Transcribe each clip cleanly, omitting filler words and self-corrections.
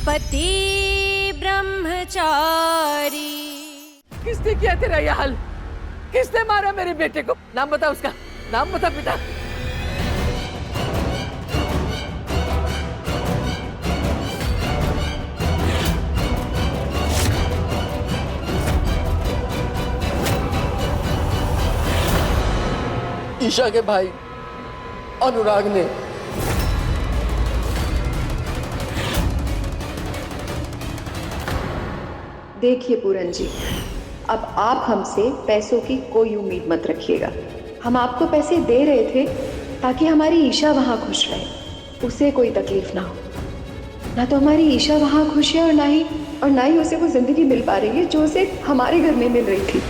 पति ब्रह्मचारी। किसने किया तेरा ये हाल? किसने मारा मेरे बेटे को? नाम बता उसका, नाम बता बेटा। ईशा के भाई अनुराग ने। देखिए पूरन जी, अब आप हमसे पैसों की कोई उम्मीद मत रखिएगा। हम आपको पैसे दे रहे थे ताकि हमारी ईशा वहाँ खुश रहे, उसे कोई तकलीफ ना हो। ना तो हमारी ईशा वहाँ खुश है और ना ही उसे वो जिंदगी मिल पा रही है जो उसे हमारे घर में मिल रही थी।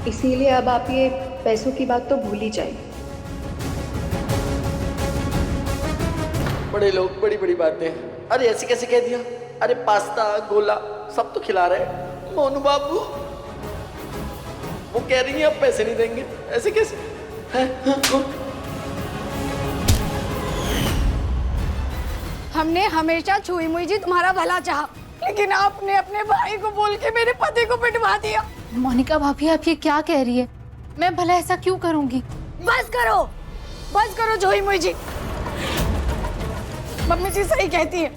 इसीलिए अब आप ये पैसों की बात तो भूल ही जाइए। बड़े लोग बड़ी बड़ी बातें। अरे ऐसे कैसे कह दिया? अरे पास्ता गोला सब तो खिला रहे। मोनू बाबू वो कह रही है अब पैसे नहीं देंगे, ऐसे कैसे है? हमने हमेशा छुई मुई जी तुम्हारा भला चाहा, लेकिन आपने अपने भाई को बोल के मेरे पति को पिटवा दिया। मोनिका भाभी, आप ये क्या कह रही है? मैं भला ऐसा क्यों करूंगी? बस करो छुई मुई जी। मम्मी जी सही कहती है,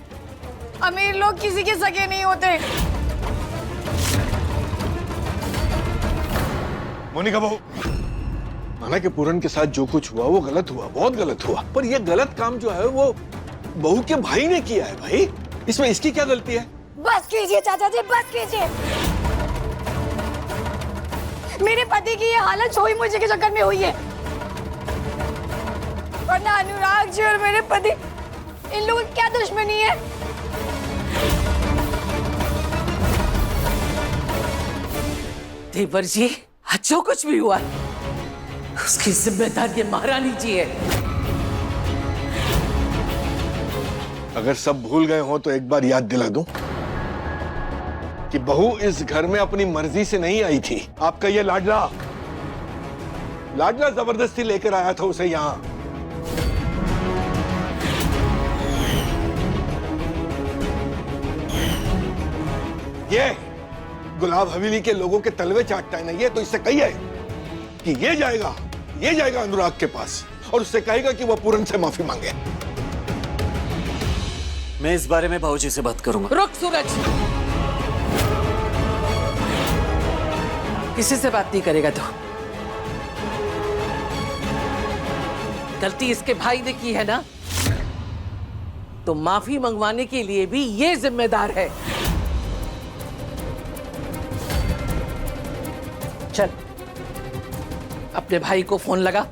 अमीर लोग किसी के सगे नहीं होते। मोनिका बहू, माना कि पूरन के साथ जो कुछ हुआ वो गलत हुआ, बहुत गलत हुआ, पर ये गलत काम जो है वो बहू के भाई ने किया है। भाई, इसमें इसकी क्या गलती है? बस कीजिए चाचा जी, बस कीजिए। मेरे पति की ये हालत छोई मुझे के चक्कर में हुई है, वरना अनुराग जी और मेरे पति, इन लोगों की क्या दुश्मनी है? देवर जी, जो कुछ भी हुआ उसकी जिम्मेदार ये महारानी जी है। अगर सब भूल गए हो तो एक बार याद दिला दूं कि बहू इस घर में अपनी मर्जी से नहीं आई थी। आपका ये लाडला जबरदस्ती लेकर आया था उसे यहां। ये गुलाब हवेली के लोगों के तलवे चाटता है ना ये, तो इससे कहिए कि ये जाएगा अनुराग के पास और उससे कहेगा कि वो पूरन से माफी मांगे। मैं इस बारे में भाऊजी से बात करूंगा। रुक सूरज, किसी से बात नहीं करेगा तो। गलती इसके भाई ने की है ना, तो माफी मंगवाने के लिए भी ये जिम्मेदार है। चल अपने भाई को फोन लगा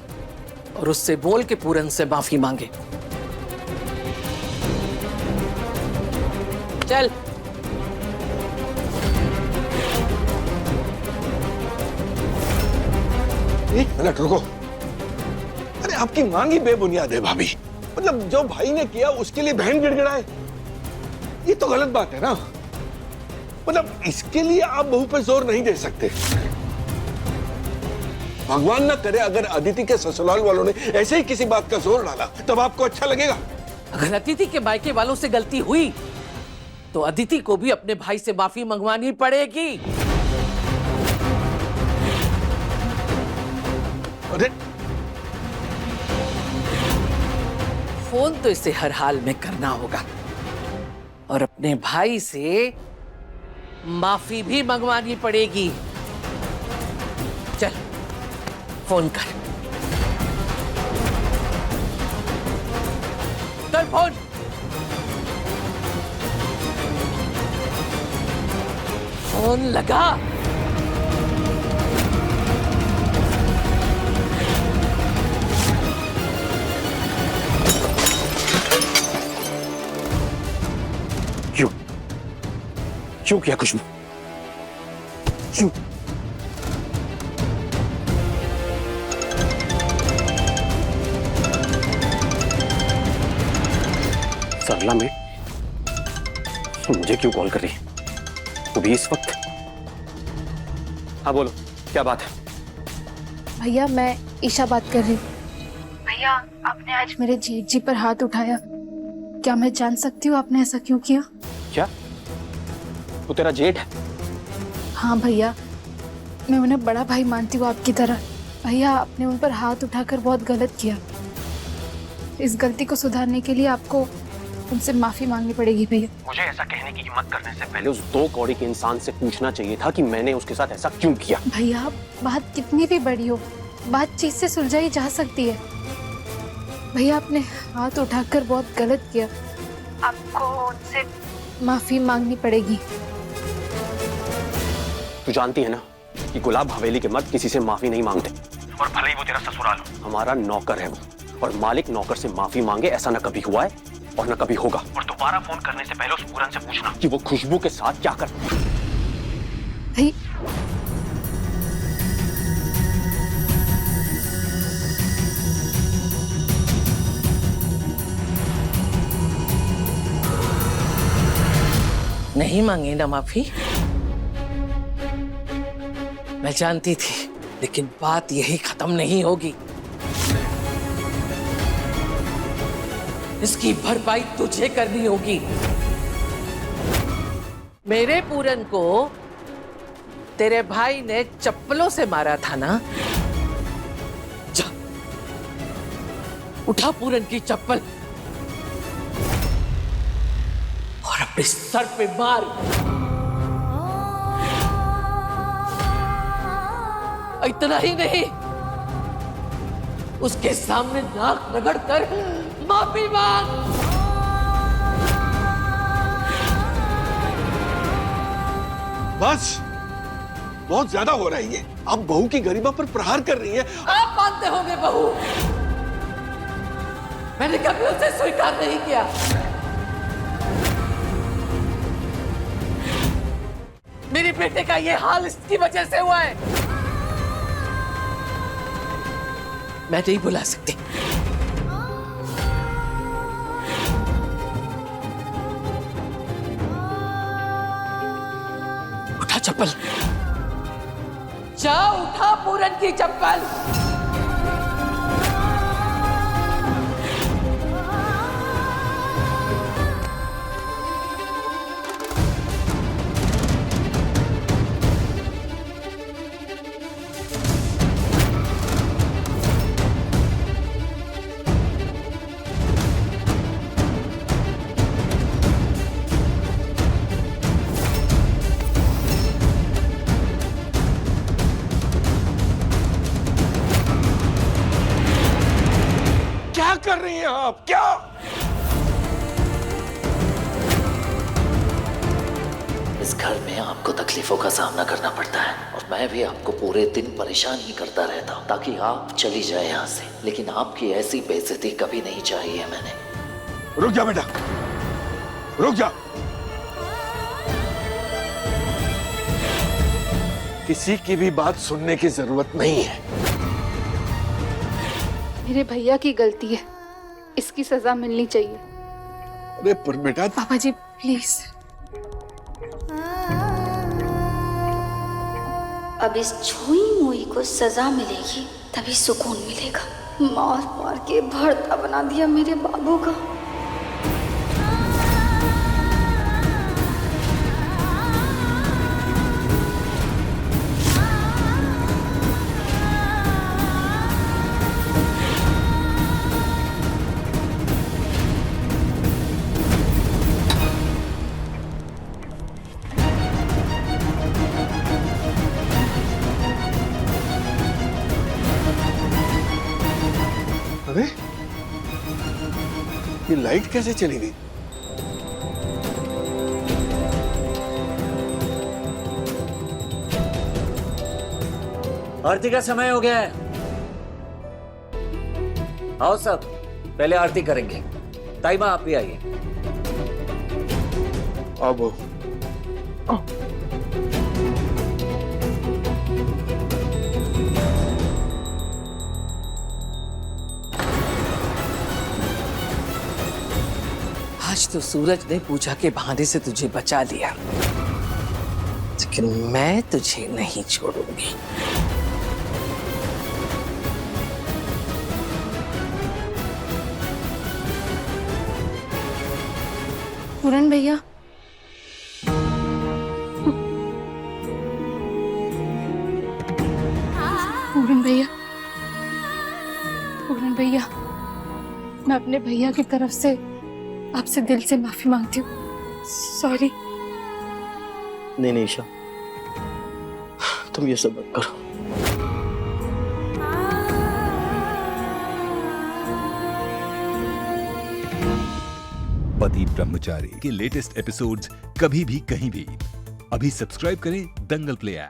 और उससे बोल के पूरन से माफी मांगे। चल। एक मिनट रुको। अरे आपकी मांग ही बेबुनियाद है भाभी। मतलब जो भाई ने किया उसके लिए बहन गिड़गिड़ाए, ये तो गलत बात है ना। मतलब इसके लिए आप बहू पर जोर नहीं दे सकते। भगवान ना करे अगर अदिति के ससुराल वालों ने ऐसे ही किसी बात का जोर डाला, तब आपको अच्छा लगेगा? अगर अदिति के मायके वालों से गलती हुई तो अदिति को भी अपने भाई से माफी मंगवानी पड़ेगी। अरे फोन तो इसे हर हाल में करना होगा और अपने भाई से माफी भी मंगवानी पड़ेगी। चल फोन कर फोन। फोन लगा। क्यों किया खुशबू? क्यों? सरला में मुझे क्यों कॉल कर रही है, वो भी इस वक्त? हाँ बोलो, क्या बात है? भैया मैं ईशा बात कर रही हूँ। भैया आपने आज मेरे जेठ जी पर हाथ उठाया, क्या मैं जान सकती हूँ आपने ऐसा क्यों किया? क्या वो तेरा जेठ है? हाँ भैया, मैं उन्हें बड़ा भाई मानती हूँ आपकी तरह। भैया आपने उन पर हाथ उठाकर बहुत गलत किया। इस गलती को सुधारने के लिए आपको उनसे माफी मांगनी पड़ेगी भैया। मुझे ऐसा कहने की हिम्मत करने से पहले उस 2 कौड़ी के इंसान से पूछना चाहिए था कि मैंने उसके साथ ऐसा क्यों किया। भैया बात कितनी भी बड़ी हो, बातचीत से सुलझाई जा सकती है। भैया आपने हाथ उठाकर बहुत गलत किया, आपको उनसे माफी मांगनी पड़ेगी। तू जानती है ना कि गुलाब हवेली के मर्द किसी से माफी नहीं मांगते, और भले ही वो तेरा ससुराल हो। हमारा नौकर है वो, और मालिक नौकर से माफी मांगे ऐसा न कभी हुआ है और न कभी होगा। और दोबारा फोन करने से पहले उस पूरन से पूछना कि वो खुशबू के साथ क्या करता है। भई नहीं मांगे ना माफी? मैं जानती थी, लेकिन बात यही खत्म नहीं होगी। इसकी भरपाई तुझे करनी होगी। मेरे पूरन को तेरे भाई ने चप्पलों से मारा था ना? जा, उठा पूरन की चप्पल और अपने सर पे मार। इतना ही नहीं, उसके सामने नाक रगड़कर माफी मांग। बस बहुत ज्यादा हो रहा है ये। आप बहू की गरिमा पर प्रहार कर रही हैं। आप मानते होंगे बहू, मैंने कभी उसे स्वीकार नहीं किया। मेरे बेटे का ये हाल इसकी वजह से हुआ है। मैं नहीं बुला सकती। उठा चप्पल, जा उठा पूरन की चप्पल। क्या कर रही हैं आप? क्या? इस घर में आपको तकलीफों का सामना करना पड़ता है, और मैं भी आपको पूरे दिन परेशान ही करता रहता हूँ ताकि आप चली जाए यहाँ से। लेकिन आपकी ऐसी बेइज्जती कभी नहीं चाहिए मैंने। रुक जा बेटा, रुक जा। किसी की भी बात सुनने की जरूरत नहीं है। मेरे भैया की गलती है, इसकी सजा मिलनी चाहिए। अरे पर बेटा, पापा जी प्लीज। अब इस छुई मुई को सजा मिलेगी, तभी सुकून मिलेगा। मार मार के भरता बना दिया मेरे बाबू का। अरे ये लाइट कैसे चली गई? आरती का समय हो गया है। आओ सब, पहले आरती करेंगे। ताईमा आप भी आइए। अब आज तो सूरज ने पूजा के बहाने से तुझे बचा लिया, लेकिन मैं तुझे नहीं छोड़ूंगी। पूरन भैया, पूरन भैया, पूरन भैया, मैं अपने भैया की तरफ से आपसे दिल से माफी मांगती हूँ। सॉरी। नहीं नहीं ईशा, तुम ये सब मत करो। पति ब्रह्मचारी के लेटेस्ट एपिसोड्स कभी भी कहीं भी अभी सब्सक्राइब करें दंगल प्ले ऐप।